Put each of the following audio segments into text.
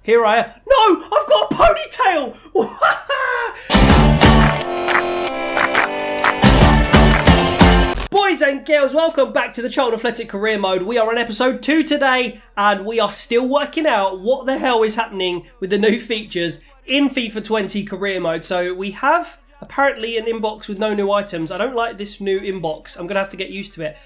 Here I am. No, I've got a ponytail. Boys and girls, welcome back to the Charlton Athletic Career Mode. We are on episode 2 today, and we are still working out what the hell is happening with the new features in FIFA 20 Career Mode. So we have apparently an inbox with no new items. I don't like this new inbox. I'm going to have to get used to it.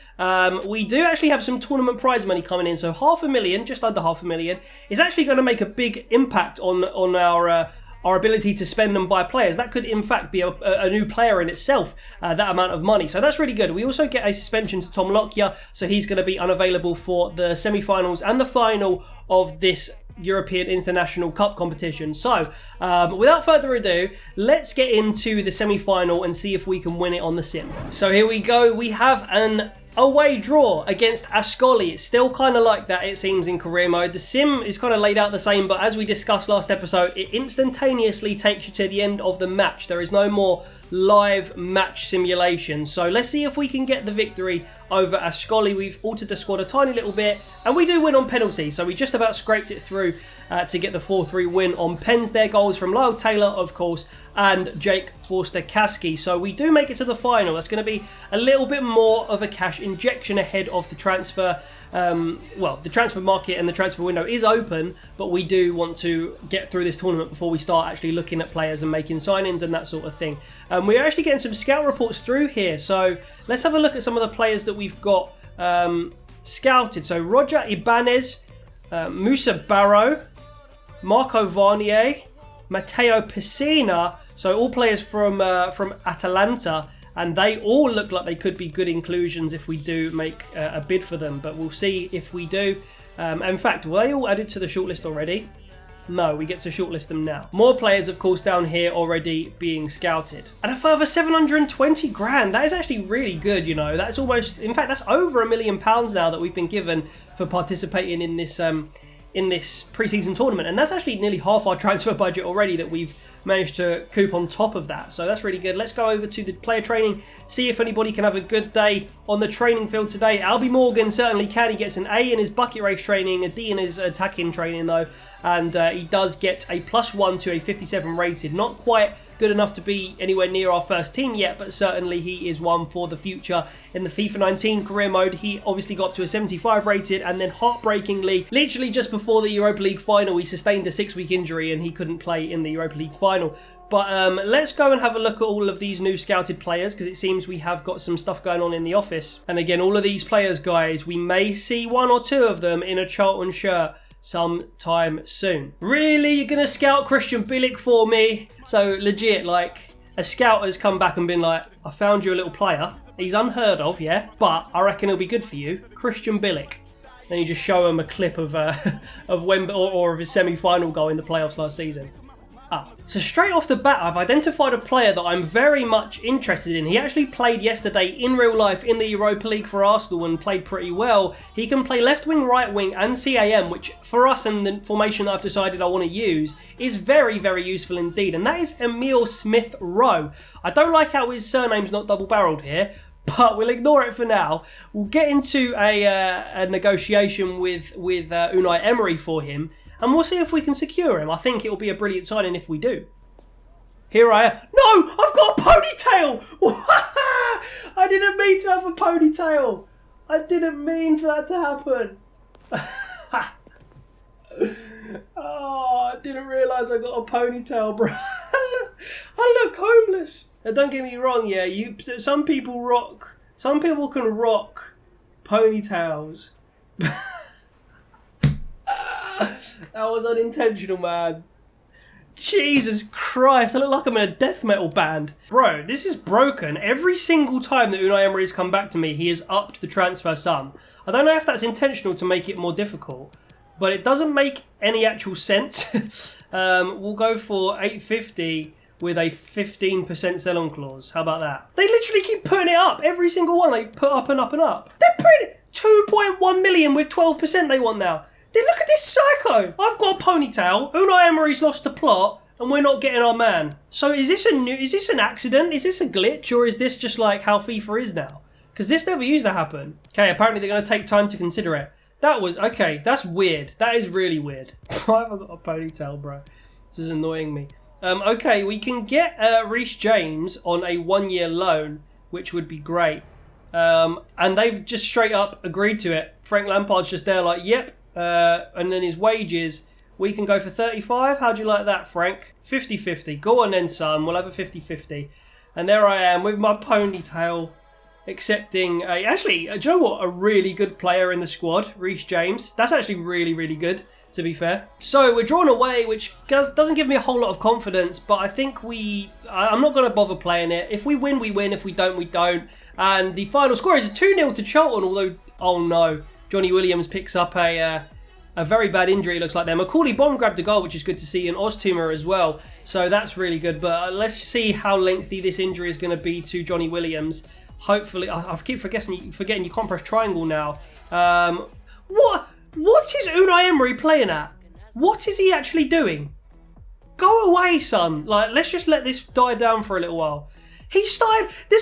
We do actually have some tournament prize money coming in. So $500,000, just under $500,000, is actually going to make a big impact on our ability to spend and buy players. That could in fact be a new player in itself, that amount of money. So that's really good. We also get a suspension to Tom Lockyer, so he's going to be unavailable for the semi-finals and the final of this European International Cup competition. So without further ado, let's get into the semi-final and see if we can win it on the sim. So here we go. We have an away draw against Ascoli. It's still kind of like that, it seems, in career mode. The sim is kind of laid out the same, but as we discussed last episode, it instantaneously takes you to the end of the match. There is no more live match simulation. So let's see if we can get the victory over Ascoli. We've altered the squad a tiny little bit, and we do win on penalties. So we just about scraped it through to get the 4-3 win on pens. Their goals from Lyle Taylor, of course, and Jake Forster-Kasky. So we do make it to the final. That's going to be a little bit more of a cash injection ahead of the transfer. The transfer market and the transfer window is open, but we do want to get through this tournament before we start actually looking at players and making signings and that sort of thing. We're actually getting some scout reports through here. So let's have a look at some of the players that we've got scouted. So Roger Ibanez, Musa Barrow, Marco Varnier, Matteo Pessina, so all players from Atalanta, and they all look like they could be good inclusions if we do make a bid for them, but we'll see if we do. In fact, were they all added to the shortlist already? No, we get to shortlist them now. More players, of course, down here already being scouted. And a further 720 grand. That is actually really good, you know. That's almost, in fact, that's over £1 million now that we've been given for participating in this pre-season tournament, and that's actually nearly half our transfer budget already that we've managed to coop on top of that. So that's really good. Let's go over to the player training, see if anybody can have a good day on the training field today. Albie Morgan certainly can. He gets an A in his bucket race training, a D in his attacking training though, and he does get a +1 to a 57 rated. Not quite good enough to be anywhere near our first team yet, but certainly he is one for the future. In the FIFA 19 career mode, he obviously got up to a 75 rated, and then heartbreakingly, literally just before the Europa League final, he sustained a 6-week injury and he couldn't play in the Europa League final. But let's go and have a look at all of these new scouted players, because it seems we have got some stuff going on in the office. And again, all of these players, guys, we may see 1 or 2 of them in a Charlton shirt sometime soon. Really? You're going to scout Christian Bilic for me? So legit, like, a scout has come back and been like, I found you a little player. He's unheard of, yeah, but I reckon he'll be good for you. Christian Bilic. Then you just show him a clip of of his semi-final goal in the playoffs last season. So straight off the bat, I've identified a player that I'm very much interested in. He actually played yesterday in real life in the Europa League for Arsenal and played pretty well. He can play left wing, right wing and CAM, which for us and the formation that I've decided I want to use is very, very useful indeed. And that is Emile Smith-Rowe. I don't like how his surname's not double-barreled here, but we'll ignore it for now. We'll get into a negotiation with Unai Emery for him, and we'll see if we can secure him. I think it'll be a brilliant signing if we do. Here I am. No! I've got a ponytail! I didn't mean to have a ponytail. I didn't mean for that to happen. Oh, I didn't realise I got a ponytail, bro. I look homeless. Now, don't get me wrong, yeah. Some people can rock ponytails. That was unintentional, man. Jesus Christ, I look like I'm in a death metal band. Bro, this is broken. Every single time that Unai Emery has come back to me, he has upped the transfer sum. I don't know if that's intentional to make it more difficult, but it doesn't make any actual sense. We'll go for 850 with a 15% sell-on clause. How about that? They literally keep putting it up. Every single one they put up and up and up. They're putting 2.1 million with 12% they want now. Look at this psycho. I've got a ponytail. Unai Emery's lost the plot, and we're not getting our man. So is this an accident? Is this a glitch, or is this just like how FIFA is now? Because this never used to happen. Okay, apparently they're going to take time to consider it. That was... Okay, that's weird. That is really weird. Why have I got a ponytail, bro? This is annoying me. Okay, we can get Reece James on a 1-year loan, which would be great. And they've just straight up agreed to it. Frank Lampard's just there like, yep. And then his wages, we can go for 35. How do you like that, Frank? 50-50. Go on then, son. We'll have a 50-50. And there I am with my ponytail, accepting a... Actually, do you know what? A really good player in the squad, Reece James. That's actually really, really good, to be fair. So we're drawn away, which doesn't give me a whole lot of confidence, but I think I'm not going to bother playing it. If we win, we win. If we don't, we don't. And the final score is a 2-0 to Charlton, although, oh no, Johnny Williams picks up a very bad injury, it looks like there. Macaulay Bonne grabbed a goal, which is good to see, and Oztumer as well. So that's really good. But let's see how lengthy this injury is going to be to Johnny Williams. Hopefully, I keep forgetting you can't press triangle now. What is Unai Emery playing at? What is he actually doing? Go away, son. Like, let's just let this die down for a little while. This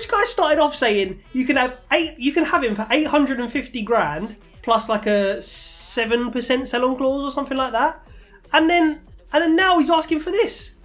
guy started off saying you can have him for 850 grand plus like a 7% sell-on clause or something like that, and then now he's asking for this.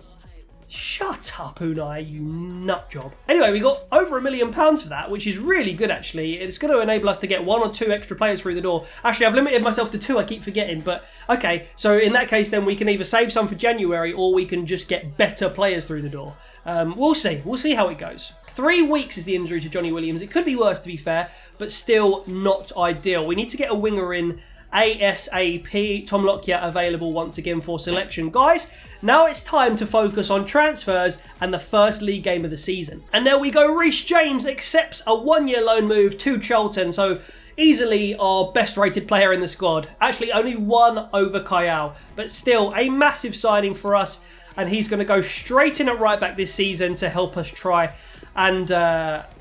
Shut up, Unai, you nut job. Anyway, we got over £1 million for that, which is really good, actually. It's going to enable us to get 1 or 2 extra players through the door. Actually, I've limited myself to 2, I keep forgetting. But, okay, so in that case, then we can either save some for January or we can just get better players through the door. We'll see. We'll see how it goes. 3 weeks is the injury to Johnny Williams. It could be worse, to be fair, but still not ideal. We need to get a winger in ASAP. Tom Lockyer available once again for selection. Guys, now it's time to focus on transfers and the first league game of the season. And there we go. Reece James accepts a 1-year loan move to Charlton. So easily our best rated player in the squad. Actually, only 1 over Kayal, but still a massive signing for us. And he's going to go straight in at right back this season to help us try and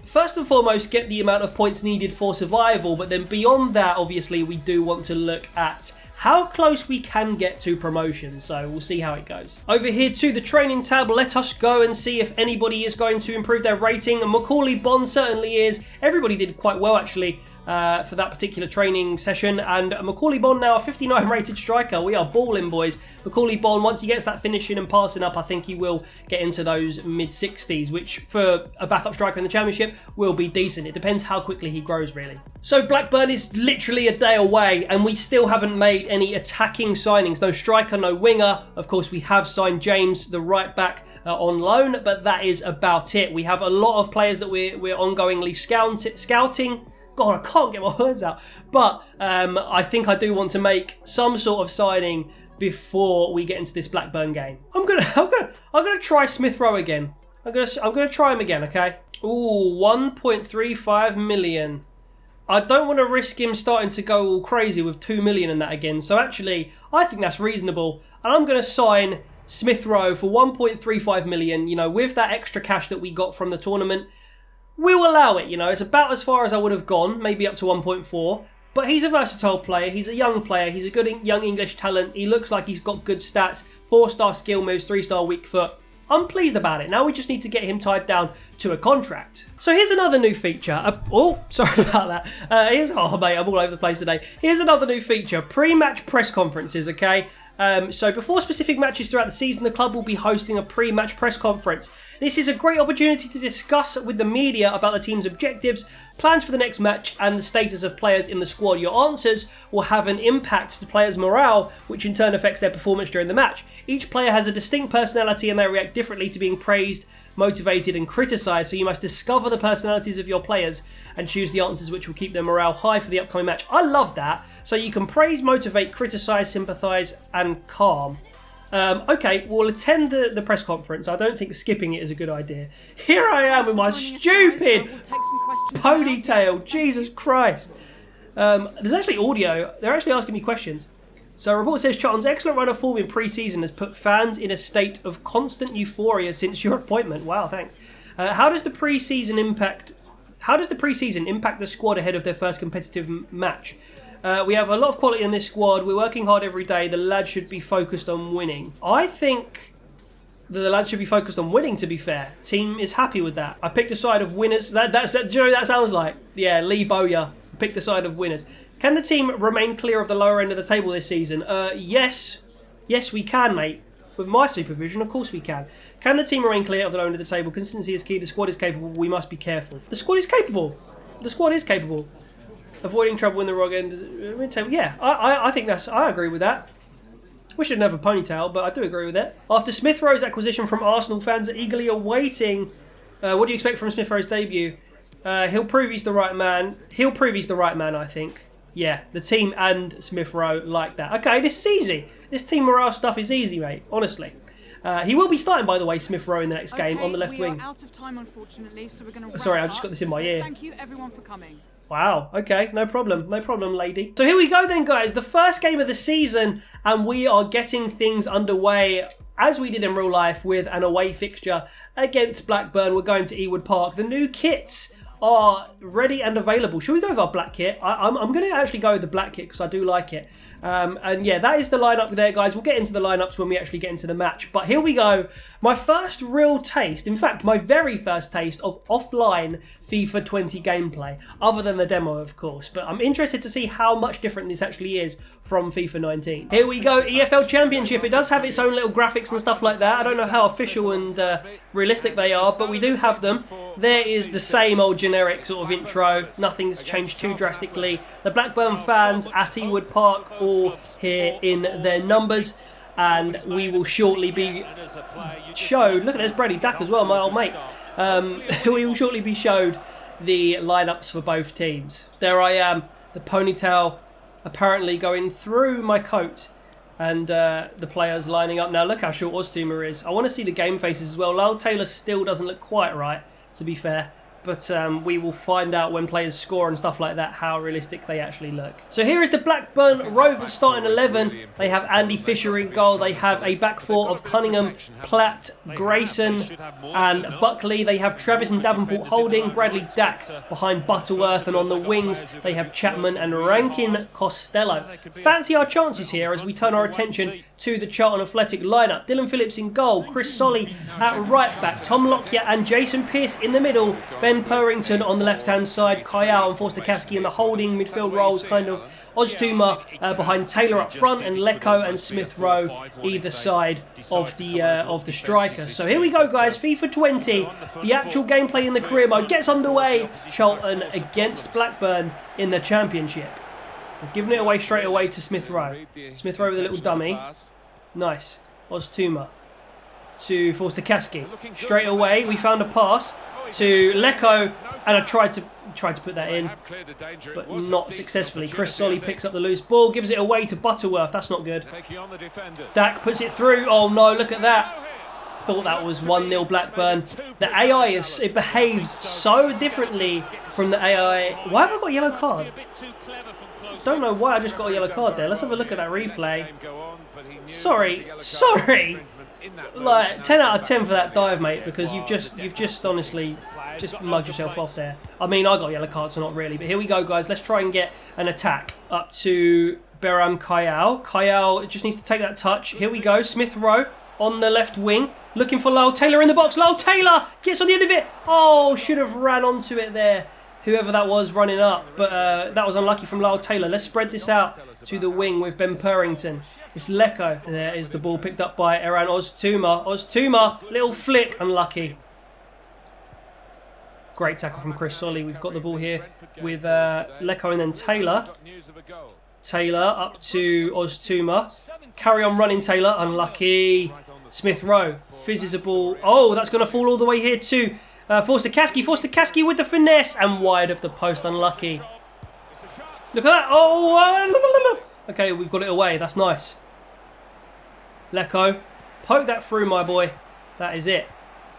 first and foremost get the amount of points needed for survival, but then beyond that, obviously, we do want to look at how close we can get to promotion, so we'll see how it goes. Over here to the training tab, let us go and see if anybody is going to improve their rating. Macaulay Bonne certainly is. Everybody did quite well, actually, for that particular training session, and Macaulay Bonne now a 59 rated striker. We are balling, boys. Macaulay Bonne, once he gets that finishing and passing up, I think he will get into those mid-60s, which for a backup striker in the Championship will be decent. It depends how quickly he grows, really. So Blackburn is literally a day away, and we still haven't made any attacking signings. No striker, no winger. Of course, we have signed James, the right back, on loan, but that is about it. We have a lot of players that we're ongoingly scouting. God, I can't get my words out. But I think I do want to make some sort of signing before we get into this Blackburn game. I'm gonna try Smith Rowe again. I'm gonna try him again, okay? Ooh, 1.35 million. I don't want to risk him starting to go all crazy with 2 million in that again. So actually, I think that's reasonable. And I'm gonna sign Smith Rowe for 1.35 million, you know, with that extra cash that we got from the tournament. We'll allow it, you know, it's about as far as I would have gone, maybe up to 1.4. But he's a versatile player, he's a young player, he's a good young English talent. He looks like he's got good stats, 4-star skill moves, 3-star weak foot. I'm pleased about it. Now we just need to get him tied down to a contract. So here's another new feature. Oh, sorry about that. Oh mate, I'm all over the place today. Here's another new feature, pre-match press conferences, okay? So before specific matches throughout the season, the club will be hosting a pre-match press conference. This is a great opportunity to discuss with the media about the team's objectives, plans for the next match, and the status of players in the squad. Your answers will have an impact to players' morale, which in turn affects their performance during the match. Each player has a distinct personality and they react differently to being praised, motivated and criticised, so you must discover the personalities of your players and choose the answers which will keep their morale high for the upcoming match. I love that. So you can praise, motivate, criticise, sympathise and calm. Okay, we'll attend the press conference. I don't think skipping it is a good idea. Here I am with my stupid ponytail. Jesus Christ. There's actually audio. They're actually asking me questions. So a report says Charlton's excellent run of form in pre-season has put fans in a state of constant euphoria since your appointment. Wow, thanks. How does the pre-season impact the squad ahead of their first competitive match? We have a lot of quality in this squad. We're working hard every day. The lads should be focused on winning. I think that the lads should be focused on winning, to be fair. Team is happy with that. I picked a side of winners. Do you know what that sounds like? Yeah, Lee Bowyer picked a side of winners. Can the team remain clear of the lower end of the table this season? Yes. Yes, we can, mate. With my supervision, of course we can. Can the team remain clear of the lower end of the table? Consistency is key. The squad is capable. We must be careful. The squad is capable. The squad is capable. Avoiding trouble in the wrong end of the table. Yeah, I think that's... I agree with that. Wish I didn't have a ponytail, but I do agree with it. After Smith Rowe's acquisition from Arsenal, fans are eagerly awaiting... what do you expect from Smith Rowe's debut? He'll prove he's the right man. He'll prove he's the right man, I think. Yeah, the team and Smith Rowe like that. Okay, this is easy. This team morale stuff is easy, mate. Honestly. He will be starting, by the way, Smith Rowe in the next game on the left wing. Out of time, unfortunately, so we're going to Sorry, I just got this in my ear. Thank you, everyone, for coming. Wow, okay, no problem, lady. So here we go then, guys. The first game of the season, and we are getting things underway, as we did in real life, with an away fixture against Blackburn. We're going to Ewood Park. The new kits are ready and available. Should we go with our black kit? I'm going to actually go with the black kit because I do like it. And yeah, that is the lineup there, guys. We'll get into the lineups when we actually get into the match. But here we go. My first real taste, in fact, my very first taste of offline FIFA 20 gameplay, other than the demo, of course. But I'm interested to see how much different this actually is from FIFA 19. Here we go, EFL Championship. It does have its own little graphics and stuff like that. I don't know how official and realistic they are, but we do have them. There is the same old generic sort of intro. Nothing's changed too drastically. The Blackburn fans at Ewood Park all here in their numbers. And we will shortly be showed. Look at there's Brady Dack as well, my old mate. We will shortly be showed the lineups for both teams. There I am, the ponytail apparently going through my coat, and the players lining up. Now look how short Oztumer is. I want to see the game faces as well. Lyle Taylor still doesn't look quite right, to be fair. But we will find out when players score and stuff like that how realistic they actually look. So here is the Blackburn Rovers starting 11. They have Andy Fisher in goal. They have a back four of Cunningham, Platt, Grayson and Buckley. They have Travis and Davenport holding. Bradley Dack behind Butterworth. And on the wings they have Chapman and Rankin Costello. Fancy our chances here as we turn our attention to the Charlton Athletic lineup. Dylan Phillips in goal. Chris Solly at right back. Tom Lockyer and Jason Pearce in the middle. Ben Purrington on the left-hand side, Kayal and Forster Kaski in the holding midfield roles, kind of. Oztumer behind Taylor up front, and Lecco and Smith Rowe either side of the striker. So here we go, guys. FIFA 20, the actual gameplay in the career mode gets underway. Charlton against Blackburn in the Championship. We've given it away straight away to Smith Rowe. Smith Rowe with a little dummy. Nice. Oztumer to Forster Kaski. Straight away, we found a pass to Lecco, and I tried to put that in, but not successfully. Chris Solly picks up the loose ball, gives it away to Butterworth. That's not good. Dack puts it through. Oh no, look at that. Thought that was 1-0 Blackburn. The AI it behaves so differently from the AI. Why have I got a yellow card? Don't know why I just got a yellow card there. Let's have a look at that replay. Sorry. Like 10 out of 10 for that dive, mate, because you've just honestly just mugged yourself off there. I mean, I got yellow cards, so not really. But here we go, guys. Let's try and get an attack up to Beram Kayal. Kayal just needs to take that touch. Here we go. Smith Rowe on the left wing, looking for Lyle Taylor in the box. Lyle Taylor gets on the end of it. Oh, should have ran onto it there. Whoever that was running up, but that was unlucky from Lyle Taylor. Let's spread this out to the wing with Ben Purrington. It's Lecco. There is the ball picked up by Eran Oztumer. Oztumer, little flick, unlucky. Great tackle from Chris Solly. We've got the ball here with Lecco and then Taylor. Taylor up to Oztumer. Carry on running, Taylor. Unlucky. Smith Rowe fizzes a ball. Oh, that's going to fall all the way here too. Forster Kaski. Forster Kaski with the finesse and wide of the post. Unlucky. Look at that. Oh, okay, we've got it away. That's nice. Lecco, poke that through, my boy. That is it.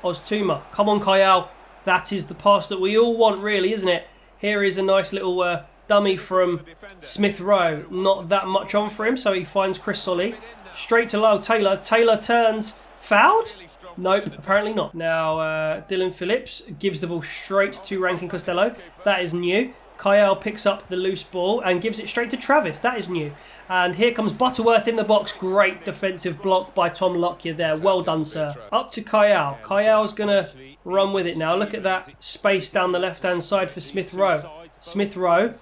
Oztumer. Come on, Kayal. That is the pass that we all want, really, isn't it? Here is a nice little dummy from Smith Rowe. Not that much on for him, so he finds Chris Solly. Straight to Lyle Taylor. Taylor turns. Fouled? Nope, apparently not. Now, Dylan Phillips gives the ball straight to Rankin Costello. That is new. Kayal picks up the loose ball and gives it straight to Travis. That is new. And here comes Butterworth in the box. Great defensive block by Tom Lockyer there. Well done, sir. Up to Kayal. Kayal's going to run with it now. Look at that space down the left-hand side for Smith Rowe. Smith Rowe.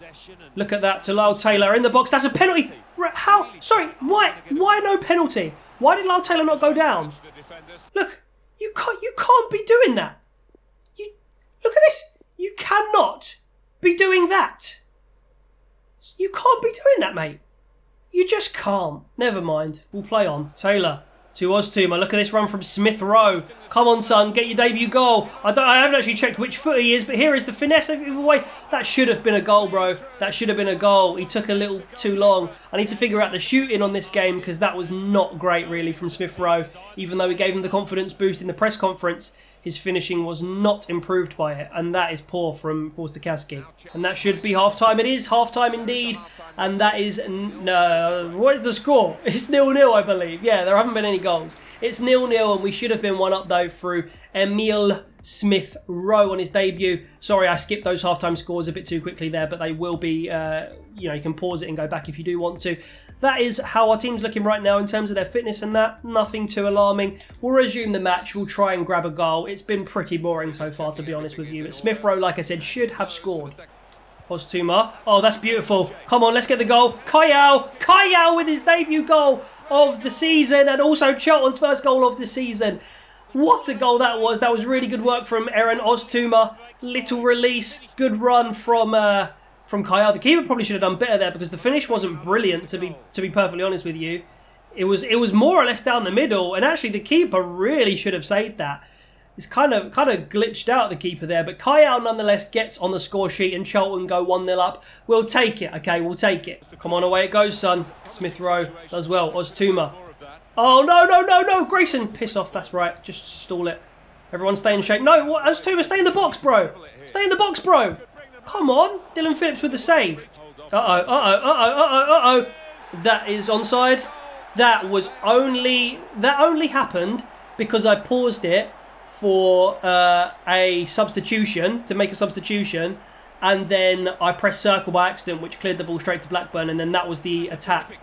Look at that to Lyle Taylor in the box. That's a penalty. How? Sorry, why? Why no penalty? Why did Lyle Taylor not go down? Look, you can't be doing that. Look at this. You cannot be doing that. You can't be doing that, mate. You just can't. Never mind. We'll play on. Taylor to Oztumer. Look at this run from Smith Rowe. Come on, son. Get your debut goal. I haven't actually checked which foot he is, but here is the finesse either way. That should have been a goal, bro. That should have been a goal. He took a little too long. I need to figure out the shooting on this game because that was not great, really, from Smith Rowe. Even though we gave him the confidence boost in the press conference, his finishing was not improved by it, and that is poor from Forster-Caskey. And that should be half-time. It is half-time indeed, and that is... what is the score? It's 0-0, I believe. Yeah, there haven't been any goals. It's 0-0, and we should have been one up, though, through Emile Smith Rowe on his debut. Sorry, I skipped those half-time scores a bit too quickly there, but they will be... you can pause it and go back if you do want to. That is how our team's looking right now in terms of their fitness and that. Nothing too alarming. We'll resume the match. We'll try and grab a goal. It's been pretty boring so far, to be honest with you. But Smith Rowe, like I said, should have scored. Oztumer. Oh, that's beautiful. Come on, let's get the goal. Kayal with his debut goal of the season and also Charlton's first goal of the season. What a goal that was. That was really good work from Aaron Oztumer. Little release. Good run from Kayal. The keeper probably should have done better there because the finish wasn't brilliant, to be perfectly honest with you. It was more or less down the middle, and actually the keeper really should have saved that. It's kind of glitched out, the keeper there, but Kayal nonetheless gets on the score sheet and Charlton go 1-0 up. We'll take it, okay, we'll take it. Come on, away it goes, son. Smith Rowe does well. Oztumer. Oh, no, Grayson. Piss off, that's right. Just stall it. Everyone stay in shape. No, what? Oztumer, stay in the box, bro. Stay in the box, bro. Come on, Dylan Phillips with the save. Uh-oh. That is onside. That only happened because I paused it for a substitution, to make a substitution, and then I pressed circle by accident, which cleared the ball straight to Blackburn, and then that was the attack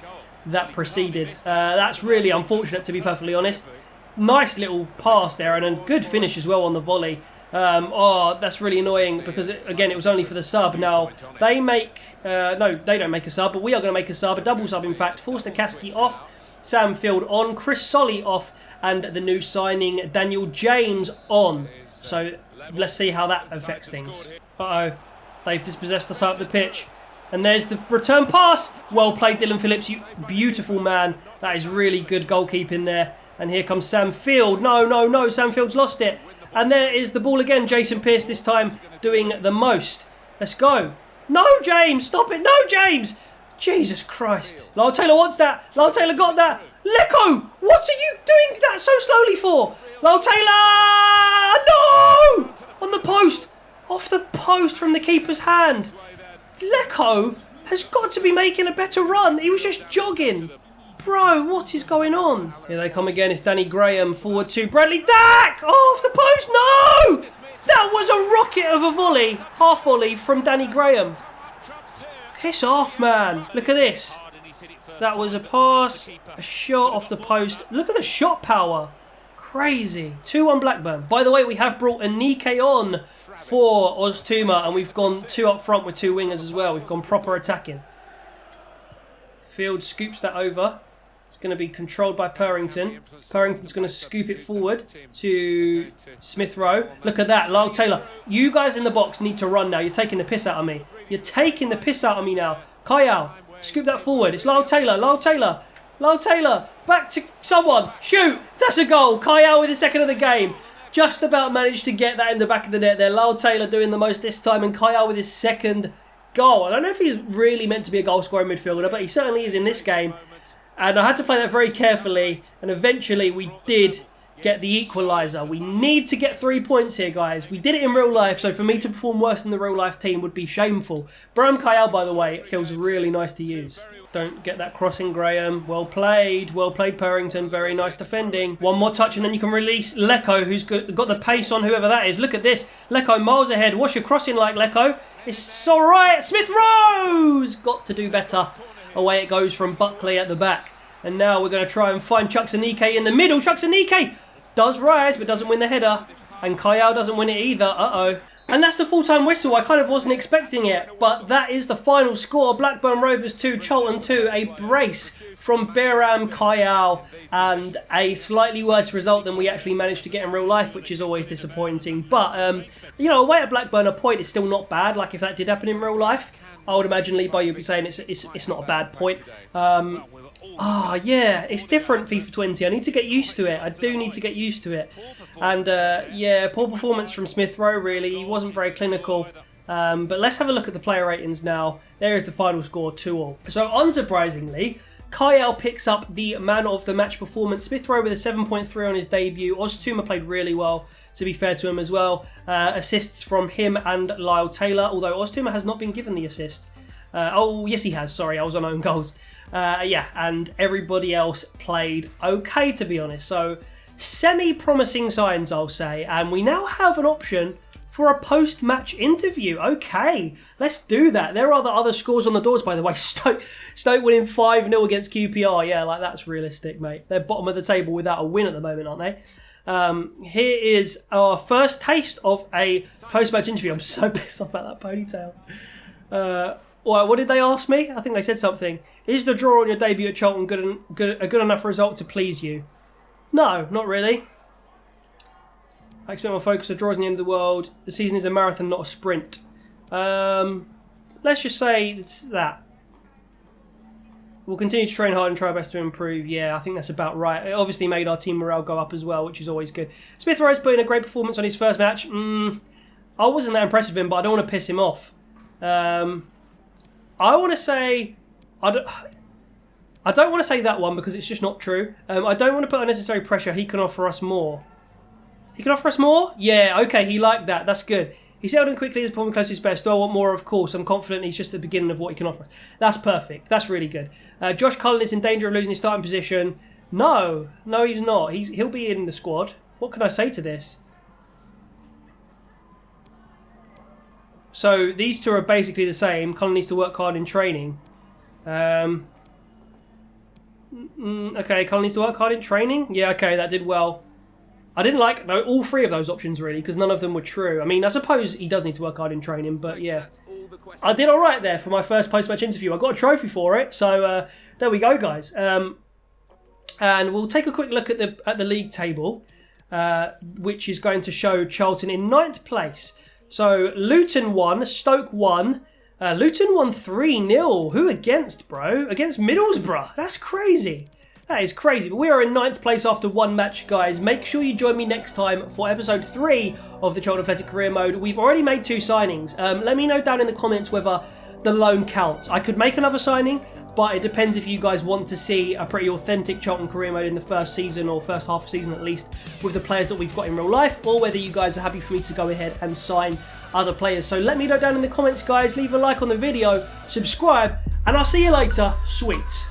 that proceeded. That's really unfortunate, to be perfectly honest. Nice little pass there, and a good finish as well on the volley. That's really annoying because, again, it was only for the sub. Now, they don't make a sub, but we are going to make a sub, a double sub, in fact. Forster-Caskey off, Sam Field on, Chris Solly off, and the new signing, Daniel James, on. So, let's see how that affects things. Uh-oh, they've dispossessed us up the pitch. And there's the return pass. Well played, Dylan Phillips, you beautiful man. That is really good goalkeeping there. And here comes Sam Field. No, Sam Field's lost it. And there is the ball again. Jason Pearce this time doing the most. Let's go. No, James. Stop it. No, James. Jesus Christ. Lyle Taylor wants that. Lyle Taylor got that. Lecco, what are you doing that so slowly for? Lyle Taylor. No. On the post. Off the post from the keeper's hand. Lecco has got to be making a better run. He was just jogging. Bro, what is going on? Here they come again. It's Danny Graham forward to Bradley Dack. Oh, off the post. No! That was a rocket of a volley. Half volley from Danny Graham. Piss off, man. Look at this. That was a pass. A shot off the post. Look at the shot power. Crazy. 2-1 Blackburn. By the way, we have brought Anike on for Oztumer, and we've gone 2 up front with 2 wingers as well. We've gone proper attacking. Field scoops that over. It's going to be controlled by Purrington. Purrington's going to scoop it forward to Smith Rowe. Look at that, Lyle Taylor. You guys in the box need to run now. You're taking the piss out of me. You're taking the piss out of me now. Kayal, scoop that forward. It's Lyle Taylor. Lyle Taylor. Back to someone. Shoot. That's a goal. Kayal with the second of the game. Just about managed to get that in the back of the net there. Lyle Taylor doing the most this time, and Kayal with his second goal. I don't know if he's really meant to be a goal-scoring midfielder, but he certainly is in this game. And I had to play that very carefully, and eventually we did get the equaliser. We need to get 3 points here, guys. We did it in real life, so for me to perform worse than the real-life team would be shameful. Bram Kayal, by the way, it feels really nice to use. Don't get that crossing, Graham. Well played, Purrington. Very nice defending. One more touch, and then you can release Lecco, who's got the pace on whoever that is. Look at this. Lecco miles ahead. What's your crossing like, Lecco? It's all right. Smith Rowe's got to do better. Away it goes from Buckley at the back. And now we're going to try and find Chuks Anike in the middle. Chuks Anike does rise, but doesn't win the header. And Kayal doesn't win it either. Uh-oh. And that's the full-time whistle. I kind of wasn't expecting it, but that is the final score. Blackburn Rovers 2, Charlton 2, a brace from Biram Kayal, and a slightly worse result than we actually managed to get in real life, which is always disappointing. But, you know, away at Blackburn, a point is still not bad. Like, if that did happen in real life, I would imagine Lee Bo, you'd be saying it's not a bad point. Yeah, it's different, FIFA 20. I need to get used to it. I do need to get used to it. And, yeah, poor performance from Smith Rowe, really. He wasn't very clinical. But let's have a look at the player ratings now. There is the final score, 2-2. So, unsurprisingly, Kayal picks up the man of the match performance. Smith Rowe with a 7.3 on his debut. Oztumer played really well, to be fair to him as well. Assists from him and Lyle Taylor, although Oztumer has not been given the assist. Oh, yes he has, sorry, I was on own goals. Yeah, and everybody else played okay, to be honest. So, semi-promising signs, I'll say. And we now have an option for a post-match interview. Okay, let's do that. There are the other scores on the doors, by the way. Stoke winning 5-0 against QPR. Yeah, like that's realistic, mate. They're bottom of the table without a win at the moment, aren't they? Here is our first taste of a post-match interview. I'm so pissed off about that ponytail. Well, what did they ask me? I think they said something. Is the draw on your debut at Charlton a good enough result to please you? No, not really. I expect my focus. A draw is the end of the world. The season is a marathon, not a sprint. Let's just say it's that. We'll continue to train hard and try our best to improve. Yeah, I think that's about right. It obviously made our team morale go up as well, which is always good. Smith Rowe's put in a great performance on his first match. I wasn't that impressed with him, but I don't want to piss him off. I want to say... I don't want to say that one because it's just not true. I don't want to put unnecessary pressure. He can offer us more. He can offer us more? Yeah, okay, he liked that. That's good. He settled in quickly, his performance close to his best. Do I want more? Of course. I'm confident he's just at the beginning of what he can offer. That's perfect. That's really good. Josh Cullen is in danger of losing his starting position. No, he's not. He'll be in the squad. What can I say to this? So these two are basically the same. Cullen needs to work hard in training. Okay, Cullen needs to work hard in training. Yeah, okay, that did well. I didn't like all three of those options, really, because none of them were true. I mean, I suppose he does need to work hard in training, but yeah. I did all right there for my first post-match interview. I got a trophy for it, so there we go, guys. And we'll take a quick look at the league table, which is going to show Charlton in 9th place. So, Luton won, Stoke won. Luton won 3-0. Who against, bro? Against Middlesbrough. That's crazy. That is crazy. But we are in 9th place after one match, guys. Make sure you join me next time for episode 3 of the Charlton Athletic Career Mode. We've already made 2 signings. Let me know down in the comments whether the loan counts. I could make another signing, but it depends if you guys want to see a pretty authentic Charlton Career Mode in the first season, or first half season at least, with the players that we've got in real life, or whether you guys are happy for me to go ahead and sign other players. So let me know down in the comments, guys. Leave a like on the video, subscribe, and I'll see you later. Sweet.